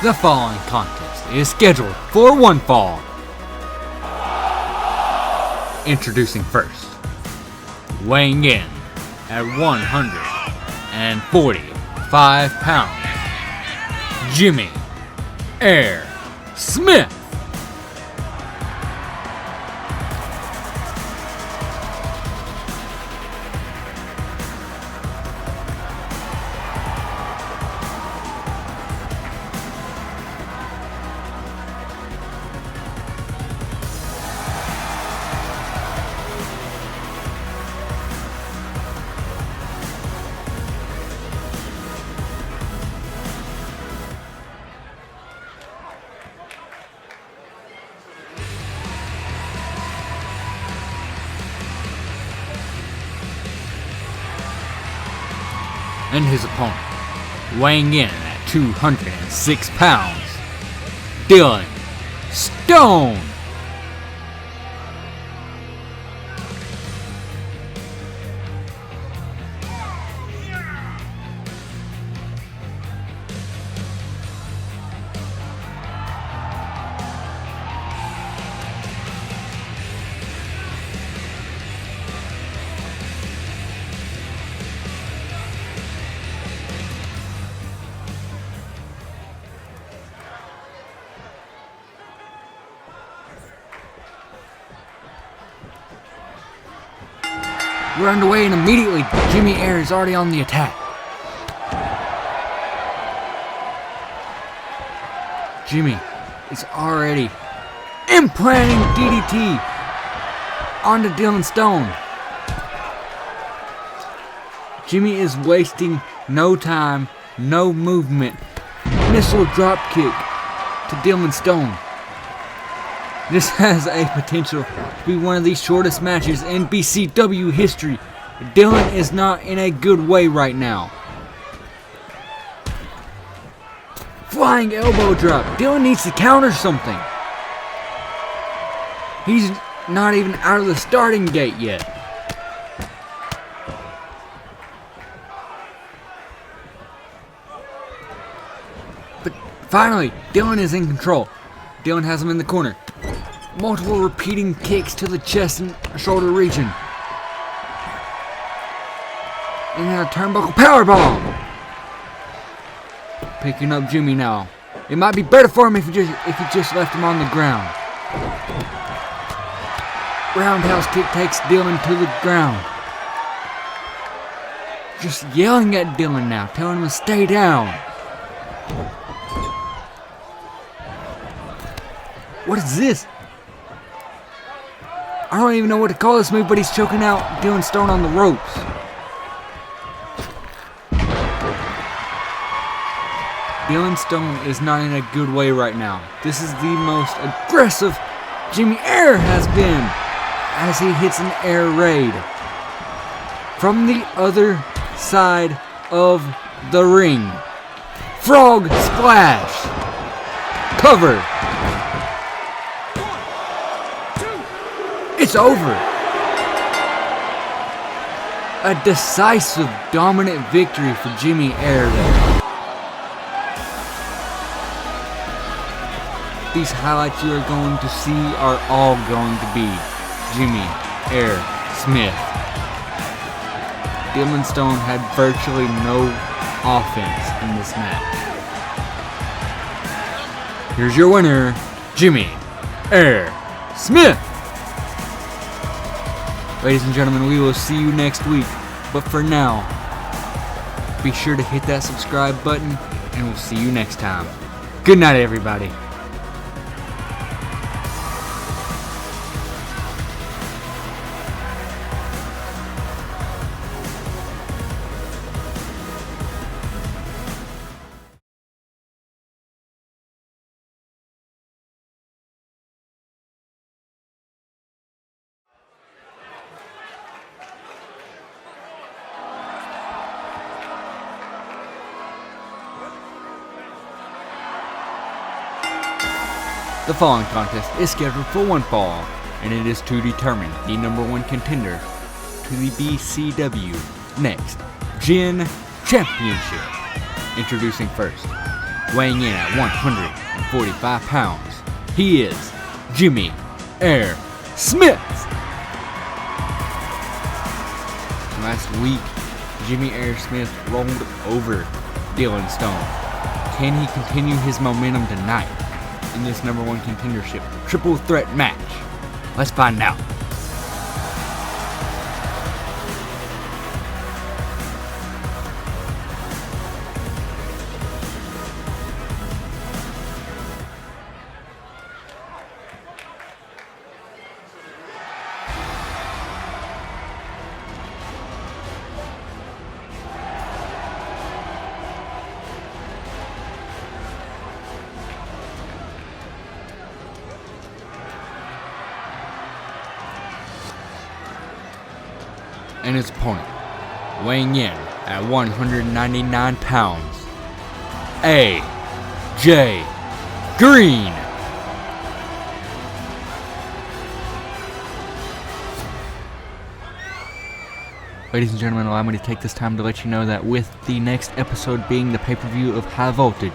The following contest is scheduled for one fall. Introducing first, weighing in at 145 pounds, TheJimmyAir Smith. And his opponent, weighing in at 206 pounds, Dylan Stone. We're underway, and immediately TheJimmyAir is already on the attack. Jimmy is already implanting DDT onto Dylan Stone. Jimmy is wasting no time, no movement. Missile drop kick to Dylan Stone. This has a potential to be one of the shortest matches in BCW history. Dylan is not in a good way right now. Flying elbow drop. Dylan needs to counter something. He's not even out of the starting gate yet. But finally, Dylan is in control. Dylan has him in the corner. Multiple repeating kicks to the chest and shoulder region. And then a turnbuckle powerbomb. Picking up Jimmy now. It might be better for him if he just left him on the ground. Roundhouse kick takes Dylan to the ground. Just yelling at Dylan now, telling him to stay down. What is this? I don't even know what to call this move, but he's choking out Dylan Stone on the ropes. Dylan Stone is not in a good way right now. This is the most aggressive TheJimmyAir has been as he hits an air raid from the other side of the ring. Frog splash. Cover. It's over. A decisive, dominant victory for TheJimmyAir there. These highlights you are going to see are all going to be TheJimmyAir Smith. Dylan Stone had virtually no offense in this match. Here's your winner, TheJimmyAir Smith. Ladies and gentlemen, we will see you next week. But for now, be sure to hit that subscribe button, and we'll see you next time. Good night, everybody. The following contest is scheduled for one fall, and it is to determine the #1 contender to the BCW Next Gen Championship. Introducing first, weighing in at 145 pounds, he is Jimmy Air Smith. Last week, Jimmy Air Smith rolled over Dylan Stone. Can he continue his momentum tonight in this number one contendership triple threat match? Let's find out. And his opponent, weighing in at 199 pounds, AJ Green. Ladies and gentlemen, allow me to take this time to let you know that with the next episode being the pay-per-view of High Voltage,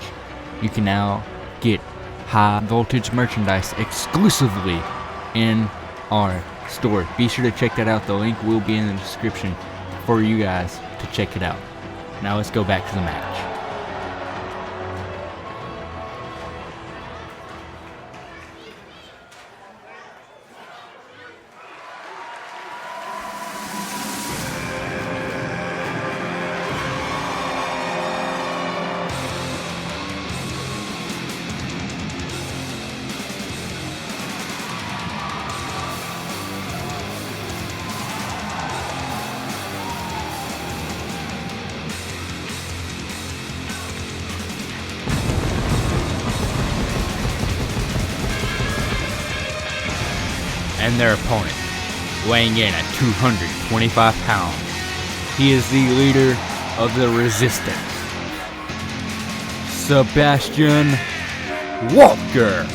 you can now get High Voltage merchandise exclusively in our store. Be sure to check that out. The link will be in the description for you guys to check it out. Now let's go back to the match. And their opponent, weighing in at 225 pounds, he is the leader of the Resistance, Sebastian Walker.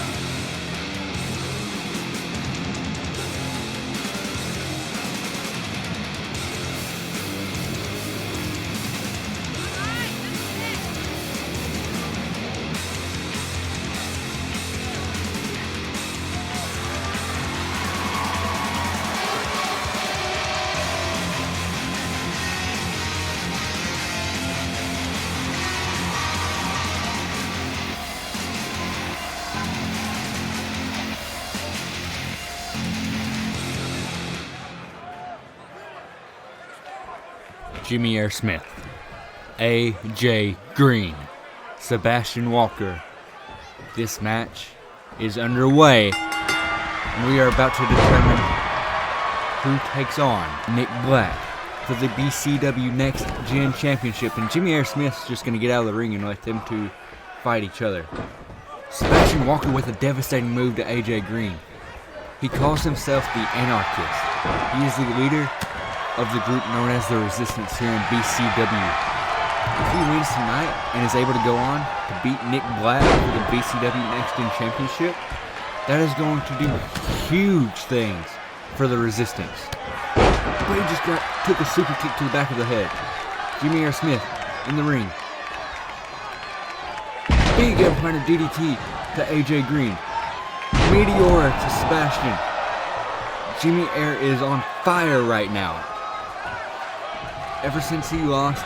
Jimmy Air Smith, AJ Green, Sebastian Walker. This match is underway, and we are about to determine who takes on Nick Black for the BCW Next Gen Championship. And Jimmy Air Smith's just going to get out of the ring and let them two fight each other. Sebastian Walker with a devastating move to AJ Green. He calls himself the Anarchist. He is the leader of the group known as the Resistance here in BCW. If he wins tonight and is able to go on to beat Nick Black for the BCW Next Gen Championship, that is going to do huge things for the Resistance. But he just took a super kick to the back of the head. Jimmy Air Smith in the ring. Big implanted DDT to AJ Green. Meteora to Sebastian. Jimmy Air is on fire right now. Ever since he lost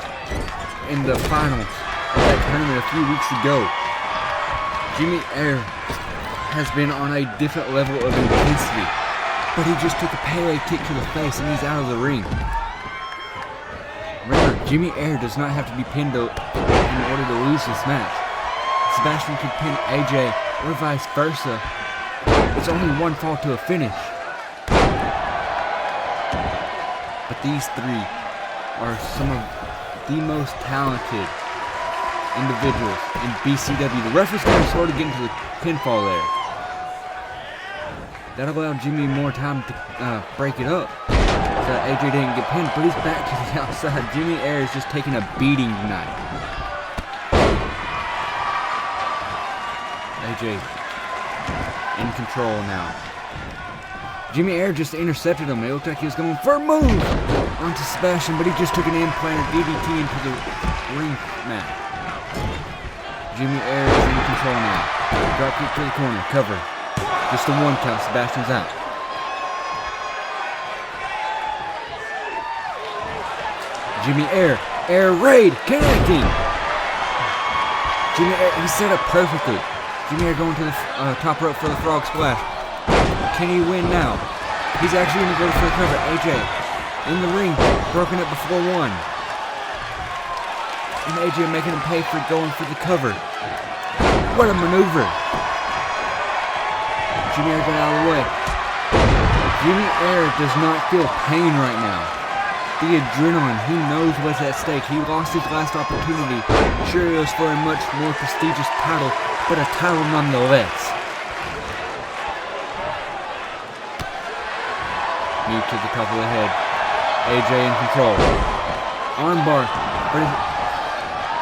in the finals of that tournament a few weeks ago, Jimmy Air has been on a different level of intensity. But he just took a Pele kick to the face and he's out of the ring. Remember, Jimmy Air does not have to be pinned in order to lose this match. Sebastian could pin AJ or vice versa. It's only one fall to a finish. But these three are some of the most talented individuals in BCW. The ref was kind of slow to get into the pinfall there. That allowed Jimmy more time to break it up so that AJ didn't get pinned, but he's back to the outside. Jimmy Air is just taking a beating tonight. AJ in control now. Jimmy Air just intercepted him. It looked like he was going for a move onto Sebastian, but he just took an implanted DDT into the ring mat. TheJimmyAir is in control now. Drop kick to the corner. Cover. Just a 1 count. Sebastian's out. TheJimmyAir. Air raid. Connecting. TheJimmyAir. He set up perfectly. TheJimmyAir going to the top rope for the frog splash. Can he win now? He's actually going to go for the cover. AJ in the ring. Broken up before 1. And AJ making him pay for going for the cover. What a maneuver. TheJimmyAir got out of the way. TheJimmyAir does not feel pain right now. The adrenaline, he knows what's at stake. He lost his last opportunity. Sure, it was for a much more prestigious title, but a title nonetheless. Knee to the top of the head. AJ in control. Armbar, but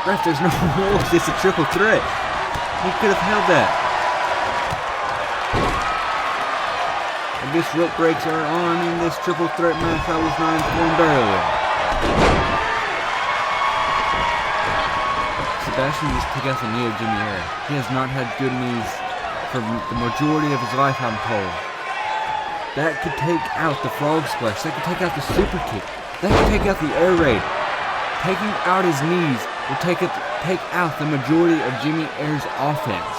ref, there's no rules. It's a triple threat. He could have held that. I guess rope breaks are on in this triple threat match. I was not informed earlier. Sebastian just took out the knee of TheJimmyAir. He has not had good knees for the majority of his life, I'm told. That could take out the frog splash. That could take out the super kick. That could take out the air raid. Taking out his knees will take out the majority of TheJimmyAir's offense.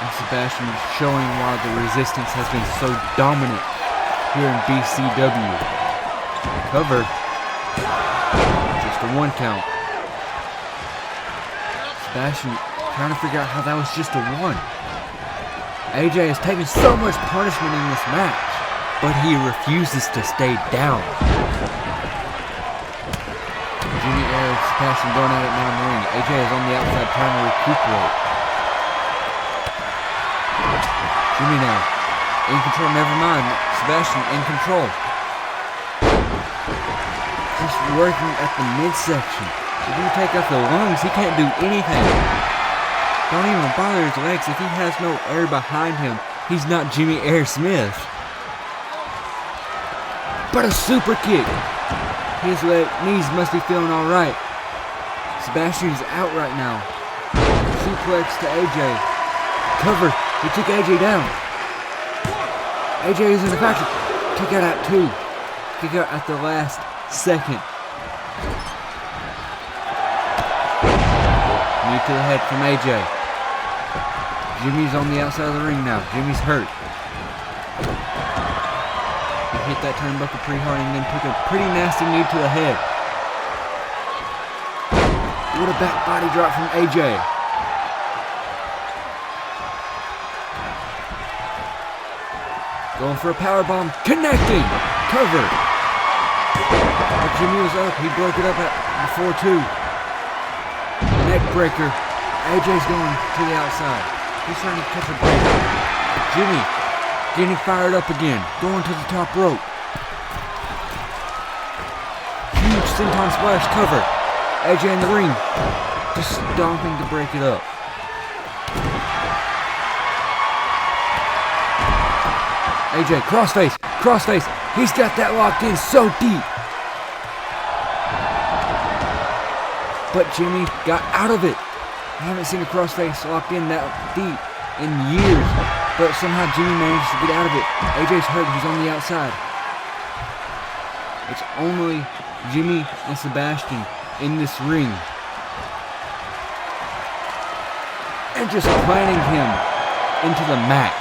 And Sebastian is showing why the resistance has been so dominant here in BCW. Cover. Just a 1 count. Sebastian trying to figure out how that was just a 1. AJ has taken so much punishment in this match, but he refuses to stay down. TheJimmyAir and Sebastian going at it now in the ring. AJ is on the outside trying to recuperate. Jimmy now in control, never mind. Sebastian in control. Just working at the midsection. If you take out the lungs, he can't do anything. Don't even bother his legs. If he has no air behind him, he's not TheJimmyAir Smith. But a super kick. His knees must be feeling alright. Sebastian's out right now. Suplex to AJ. Cover. He took AJ down. AJ is in the factory. Kick out at 2. Kick out at the last second. Knee to the head from AJ. Jimmy's on the outside of the ring now. Jimmy's hurt. He hit that turnbuckle pretty hard and then took a pretty nasty knee to the head. What a back body drop from AJ. Going for a powerbomb. Connecting. Cover. But Jimmy was up. He broke it up at before 2. Neck breaker. AJ's going to the outside. He's trying to catch a break. Jimmy getting fired up again. Going to the top rope. Huge senton splash cover. AJ in the ring. Just stomping to break it up. AJ, crossface. Crossface. He's got that locked in so deep. But Jimmy got out of it. I haven't seen a crossface locked in that deep in years, but somehow Jimmy managed to get out of it. AJ's hurt, he's on the outside. It's only Jimmy and Sebastian in this ring. And just planting him into the mat.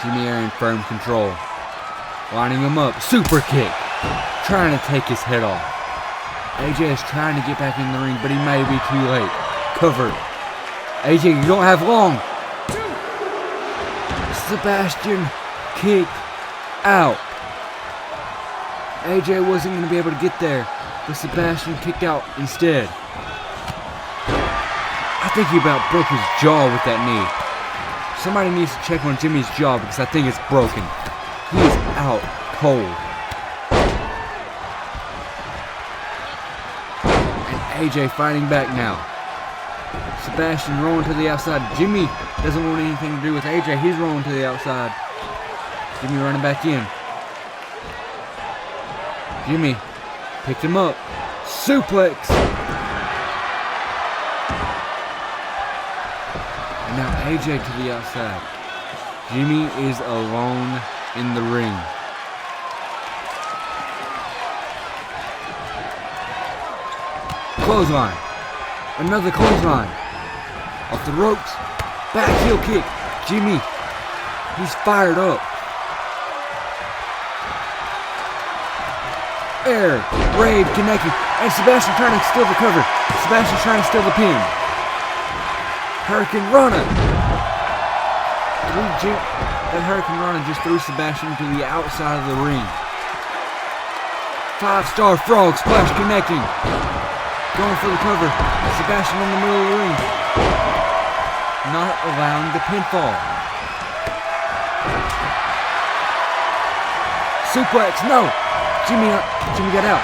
TheJimmyAir in firm control. Lining him up, super kick. Trying to take his head off. AJ is trying to get back in the ring, but he may be too late. Covered. AJ, you don't have long. Sebastian kicked out. AJ wasn't going to be able to get there, but Sebastian kicked out instead. I think he about broke his jaw with that knee. Somebody needs to check on Jimmy's jaw because I think it's broken. He is out cold. AJ fighting back now. Sebastian rolling to the outside. Jimmy doesn't want anything to do with AJ. He's rolling to the outside. Jimmy running back in. Jimmy picked him up. Suplex. And now AJ to the outside. Jimmy is alone in the ring. Clothesline. Another clothesline. Off the ropes. Back heel kick. Jimmy. He's fired up. Air. Raid connecting. And Sebastian trying to steal the cover. Sebastian's trying to steal the pin. Hurricane Rana. That Hurricane Rana just threw Sebastian to the outside of the ring. 5-star frog splash connecting. Going for the cover. Sebastian in the middle of the ring. Not allowing the pinfall. Suplex, no! Jimmy got out.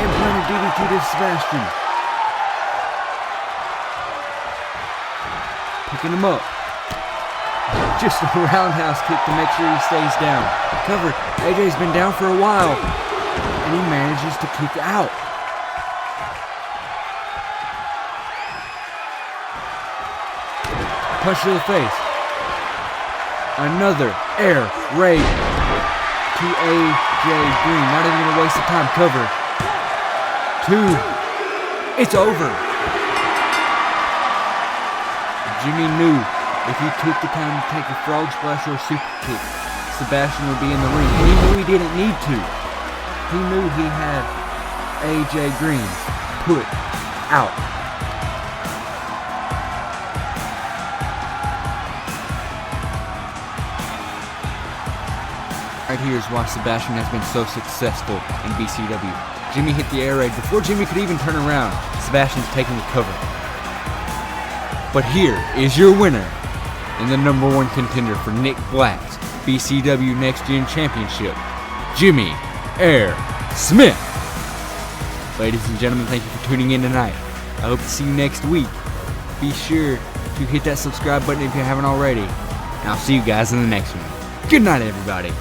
Implanted DDT to Sebastian. Picking him up. Just a roundhouse kick to make sure he stays down. Covered. AJ's been down for a while. And he manages to kick out. Punch to the face. Another air raid to AJ Green. Not even going to waste the time. Cover. 2. It's over. Jimmy knew if he took the time to take a frog splash or a super kick, Sebastian would be in the ring. And he knew he didn't need to. He knew he had AJ Green put out. Right here is why Sebastian has been so successful in BCW. Jimmy hit the air raid before Jimmy could even turn around. Sebastian's taking the cover. But here is your winner and the #1 contender for Nick Black's BCW Next Gen Championship, Jimmy Air Smith. Ladies and gentlemen, thank you for tuning in tonight. I hope to see you next week. Be sure to hit that subscribe button if you haven't already. And I'll see you guys in the next one. Good night, everybody.